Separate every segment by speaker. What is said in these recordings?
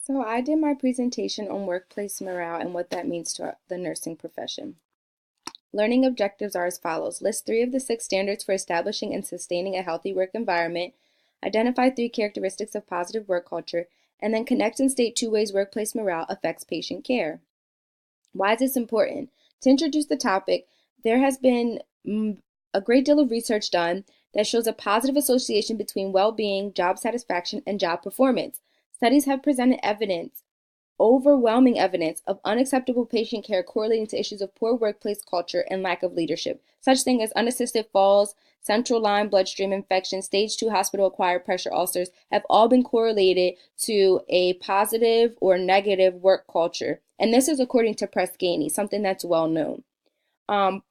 Speaker 1: So I did my presentation on workplace morale and what that means to the nursing profession. Learning objectives are as follows. List 3 of the 6 standards for establishing and sustaining a healthy work environment. Identify 3 characteristics of positive work culture, and then connect and state 2 ways workplace morale affects patient care. Why is this important? To introduce the topic, there has been a great deal of research done that shows a positive association between well-being, job satisfaction, and job performance. Studies have presented overwhelming evidence of unacceptable patient care correlating to issues of poor workplace culture and lack of leadership. Such things as unassisted falls, central line bloodstream infection, stage 2 hospital-acquired pressure ulcers have all been correlated to a positive or negative work culture. And this is according to Press Ganey, something that's well known.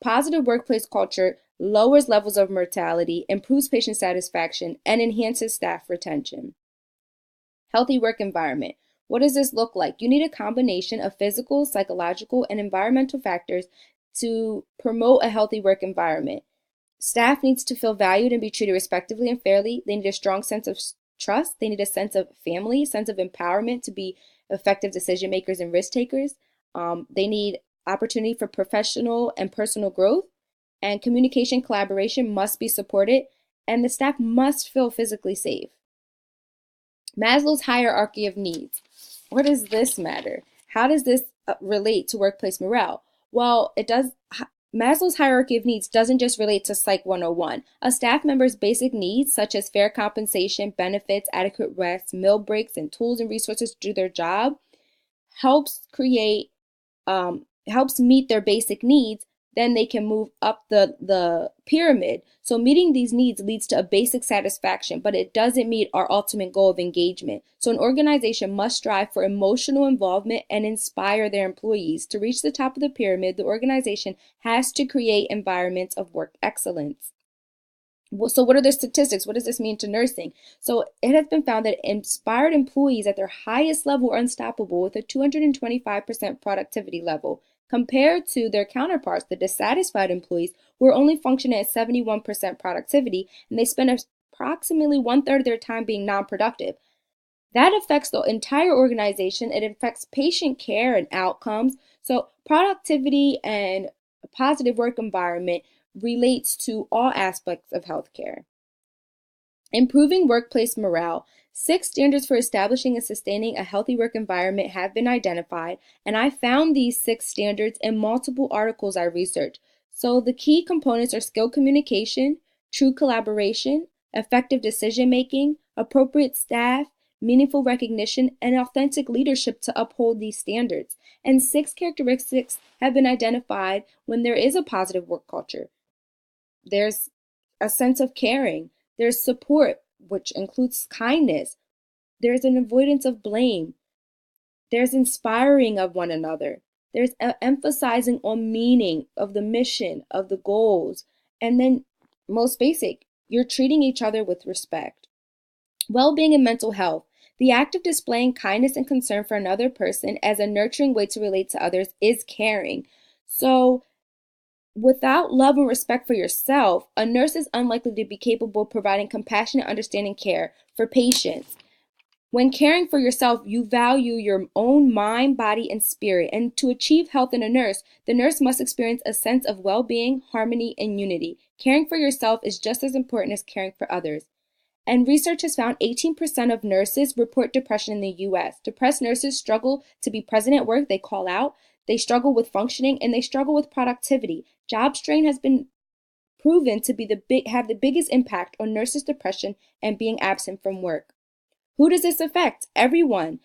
Speaker 1: Positive workplace culture lowers levels of mortality, improves patient satisfaction, and enhances staff retention. Healthy work environment. What does this look like? You need a combination of physical, psychological, and environmental factors to promote a healthy work environment. Staff needs to feel valued and be treated respectively and fairly. They need a strong sense of trust. They need a sense of family, sense of empowerment to be effective decision makers and risk takers. They need opportunity for professional and personal growth, and communication collaboration must be supported, and the staff must feel physically safe. Maslow's hierarchy of needs. What does this matter? How does this relate to workplace morale? Well, it does. Maslow's hierarchy of needs doesn't just relate to Psych 101. A staff member's basic needs, such as fair compensation, benefits, adequate rest, meal breaks, and tools and resources to do their job, helps meet their basic needs. Then they can move up the pyramid. So meeting these needs leads to a basic satisfaction, but it doesn't meet our ultimate goal of engagement. So an organization must strive for emotional involvement and inspire their employees. To reach the top of the pyramid, the organization has to create environments of work excellence. So what are the statistics? What does this mean to nursing? So it has been found that inspired employees at their highest level are unstoppable with a 225% productivity level, compared to their counterparts, the dissatisfied employees, who are only functioning at 71% productivity, and they spend approximately 1/3 of their time being non-productive. That affects the entire organization. It affects patient care and outcomes. So productivity and a positive work environment relates to all aspects of healthcare. Improving workplace morale. 6 standards for establishing and sustaining a healthy work environment have been identified, and I found these 6 standards in multiple articles I researched. So the key components are skill communication, true collaboration, effective decision making, appropriate staff, meaningful recognition, and authentic leadership to uphold these standards. And 6 characteristics have been identified when there is a positive work culture. There's a sense of caring. There's support, which includes kindness. There's an avoidance of blame. There's inspiring of one another. There's emphasizing on meaning of the mission, of the goals. And then, most basic, you're treating each other with respect. Well-being and mental health. The act of displaying kindness and concern for another person as a nurturing way to relate to others is caring. So, without love and respect for yourself, a nurse is unlikely to be capable of providing compassionate, understanding care for patients. When caring for yourself, you value your own mind, body, and spirit. And to achieve health in a nurse, the nurse must experience a sense of well-being, harmony, and unity. Caring for yourself is just as important as caring for others. And research has found 18% of nurses report depression in the US. Depressed nurses struggle to be present at work, they call out, they struggle with functioning, and they struggle with productivity. Job strain has been proven to be have the biggest impact on nurses' depression and being absent from work. Who does this affect? Everyone.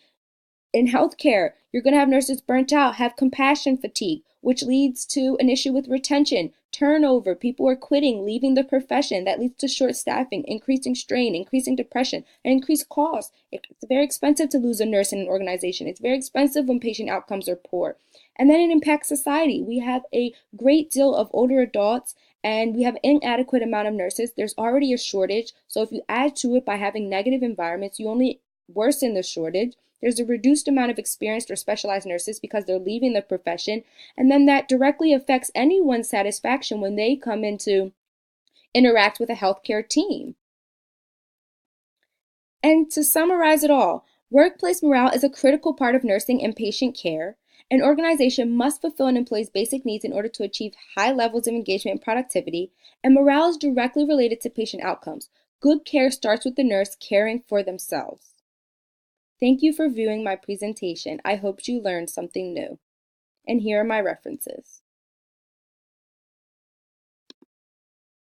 Speaker 1: In healthcare, you're going to have nurses burnt out, have compassion fatigue, which leads to an issue with retention, turnover. People are quitting, leaving the profession. That leads to short staffing, increasing strain, increasing depression, and increased costs. It's very expensive to lose a nurse in an organization. It's very expensive when patient outcomes are poor. And then it impacts society. We have a great deal of older adults and we have an inadequate amount of nurses. There's already a shortage. So if you add to it by having negative environments, you only worsen the shortage. There's a reduced amount of experienced or specialized nurses because they're leaving the profession. And then that directly affects anyone's satisfaction when they come in to interact with a healthcare team. And to summarize it all, Workplace morale is a critical part of nursing and patient care. An organization must fulfill an employee's basic needs in order to achieve high levels of engagement and productivity, and morale is directly related to patient outcomes. Good care starts with the nurse caring for themselves. Thank you for viewing my presentation. I hope you learned something new. And here are my references.